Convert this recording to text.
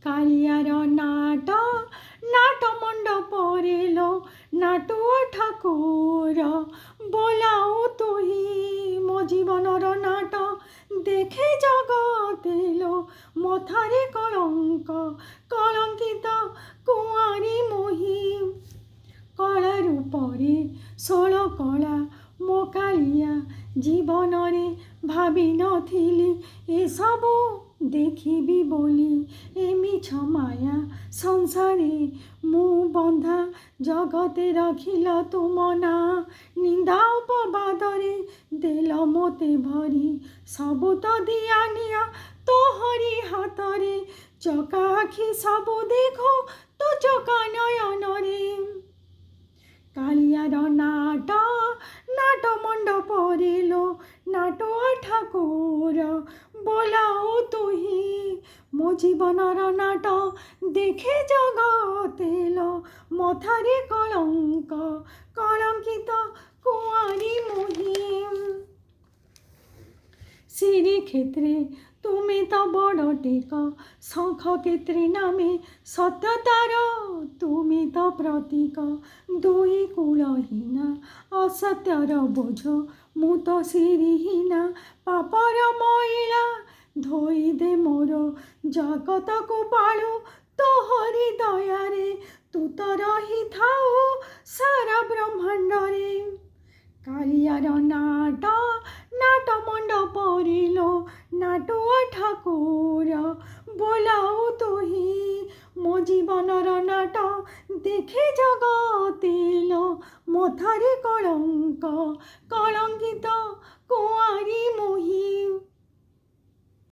কালিয়ার nut nut মণ্ডপরে লো নাটুয়া ঠাকুর ବୋଲାଉ ତୁହି ମୋ ଜୀବନର ନାଟ ଦେଖେ ଜଗତେ ଲୋ ମଥାରେ କଳଙ୍କ କଳଙ୍କିତ କୁଆଁରୀ ମୁହିଁ କଳା ରୂପରେ ଷୋଳ କଳା ମୋ କାଳିଆ ଜୀବନରେ ଭାବିନଥିଲି ଏସବୁ ଦେଖିବି ବୋଲି ଏ ମିଛ ମାୟା ସଂସାରେ ମୁଁ ବନ୍ଧା ଜଗତେ ରଖିଲ ତୁମ ନାଁ ନିନ୍ଦା ଉପବାଦରେ ଦେଲ ମୋତେ ଭରି ସବୁ ତ ଦିଆ ନିଆ ତୋହରି ହାତରେ ଚକା ଆଖି ସବୁ ଦେଖ ତୋ ଚକା ନୟନରେ କାଳିଆର ନାଟ ନାଟ ମଣ୍ଡପରେ ଲୋ ନାଟୁଆ ଠାକୁର ବୋଲାଉ ତୁହି ମୋ ଜୀବନର ନାଟ ଦେଖେ ଜଗତେ ଲୋ ମଥାରେ କଳଙ୍କ কলঙ্কিত কুয়ারি মহিম শ্রীক্ষেত্রে তুমি তো বড় টেক শঙ্খ ক্ষেত্রে নামে সত্যতার তুমি তো প্রতীক দুই কূলহীনা অসত্যর বোঝ ମୁଁ ତ ସିରିହୀନା ପାପର ମଇଳା ଧୋଇ ଦେ ମୋର ଜଗତକୁ ପାଳୁ ତୋହରି ଦୟାରେ ତୁ ତ ରହିଥାଉ ସାରା ବ୍ରହ୍ମାଣ୍ଡରେ କାଳିଆର ନାଟ ନାଟ ମଣ୍ଡପରେ ଲୋ ନାଟୁଆ ଠାକୁର ବୋଲାଉ ତୁହି ମୋ ଜୀବନର ନାଟ ଦେଖେ ଜଗତେ ଲୋ ମଥାରେ କଳଙ୍କ କଳଙ୍କିତ କୁଆଁରୀ ମୁହିଁ